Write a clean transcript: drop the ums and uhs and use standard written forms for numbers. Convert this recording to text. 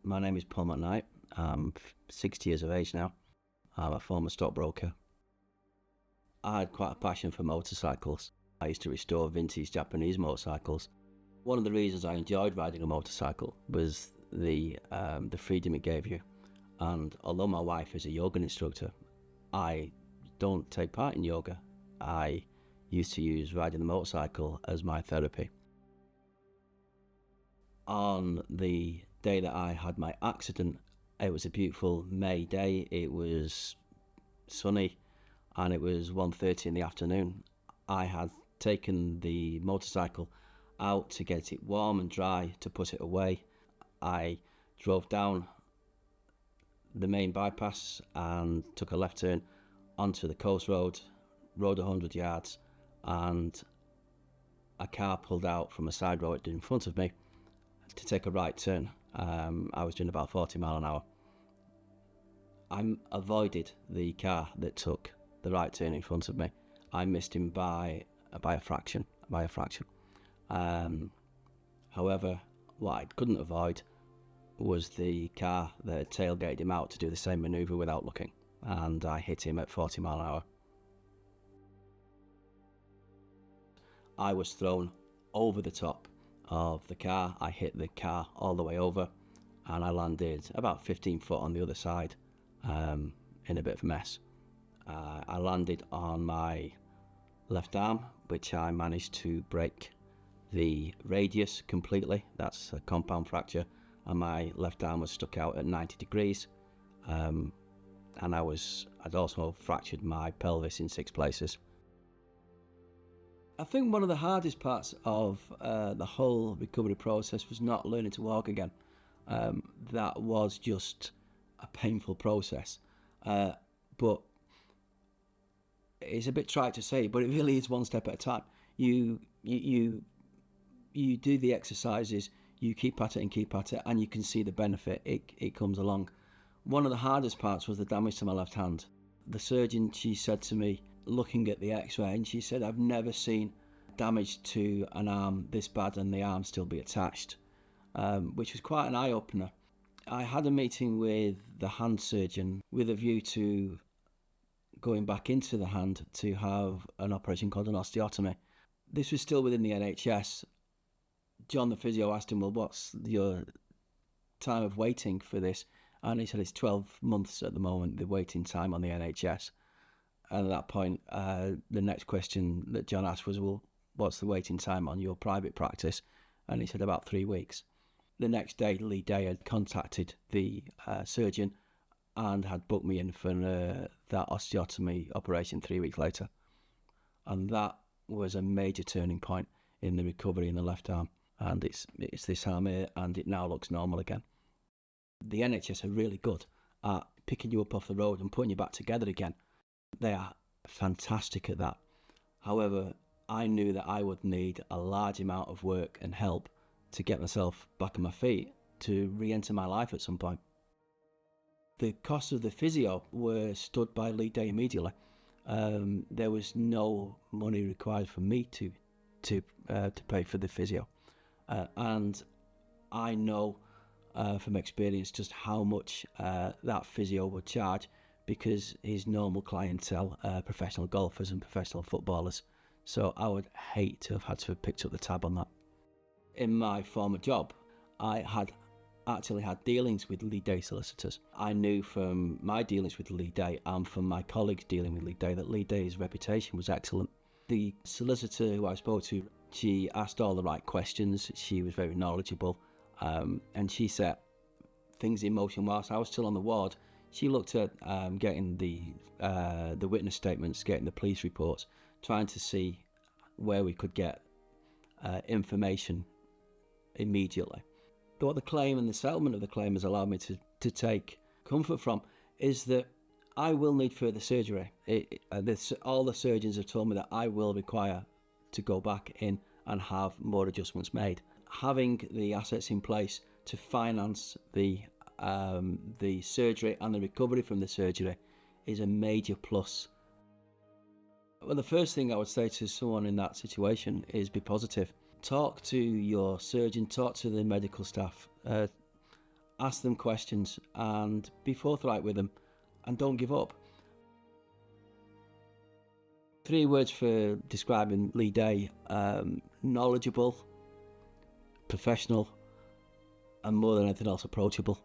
My name is Paul McKnight. I'm 60 years of age now. I'm a former stockbroker. I had quite a passion for motorcycles. I used to restore vintage Japanese motorcycles. One of the reasons I enjoyed riding a motorcycle was the freedom it gave you. And although my wife is a yoga instructor, I don't take part in yoga. I used to use riding the motorcycle as my therapy. On the day that I had my accident, it was a beautiful May day. It was sunny and it was 1:30 in the afternoon. I had taken the motorcycle out to get it warm and dry to put it away. I drove down the main bypass and took a left turn onto the coast road, rode 100 yards, and a car pulled out from a side road in front of me to take a right turn. I was doing about 40 miles an hour. I avoided the car that took the right turn in front of me. I missed him by a fraction. However, what I couldn't avoid was the car that had tailgated him out to do the same manoeuvre without looking, and I hit him at 40 miles an hour. I was thrown over the top of the car. I hit the car all the way over, and I landed about 15 foot on the other side in a bit of a mess. I landed on my left arm, which I managed to break the radius completely. That's a compound fracture, and my left arm was stuck out at 90 degrees. And I'd also fractured my pelvis in 6 places. I think one of the hardest parts of the whole recovery process was not learning to walk again. That was just a painful process. But it's a bit trite to say, but it really is one step at a time. You do the exercises, you keep at it, and you can see the benefit. It comes along. One of the hardest parts was the damage to my left hand. The surgeon, she said to me, looking at the x-ray, and she said, I've never seen damage to an arm this bad and the arm still be attached, which was quite an eye-opener. I had a meeting with the hand surgeon with a view to going back into the hand to have an operation called an osteotomy. This was still within the NHS. John, the physio, asked him, well, what's your time of waiting for this? And he said it's 12 months at the moment, the waiting time on the NHS. And at that point, the next question that John asked was, well, what's the waiting time on your private practice? And he said about 3 weeks. The next day, Leigh had contacted the surgeon and had booked me in for that osteotomy operation 3 weeks later. And that was a major turning point in the recovery in the left arm. And it's this arm here, and it now looks normal again. The NHS are really good at picking you up off the road and putting you back together again. They are fantastic at that. However, I knew that I would need a large amount of work and help to get myself back on my feet to re-enter my life at some point. The costs of the physio were stood by Leigh immediately. There was no money required for me to pay for the physio, and I know from experience just how much that physio would charge, because his normal clientele are professional golfers and professional footballers. So I would hate to have had to have picked up the tab on that. In my former job, I had actually had dealings with Leigh solicitors. I knew from my dealings with Leigh and from my colleagues dealing with Leigh that Leigh's reputation was excellent. The solicitor who I spoke to, she asked all the right questions. She was very knowledgeable, and she set things in motion whilst I was still on the ward. She looked at getting the witness statements, getting the police reports, trying to see where we could get information immediately. What the claim and the settlement of the claim has allowed me to take comfort from is that I will need further surgery. All the surgeons have told me that I will require to go back in and have more adjustments made. Having the assets in place to finance the surgery and the recovery from the surgery is a major plus. Well, the first thing I would say to someone in that situation is be positive. Talk to your surgeon, talk to the medical staff. ask them questions and be forthright with them, and don't give up. 3 words for describing Leigh Day: knowledgeable, professional, and more than anything else, approachable.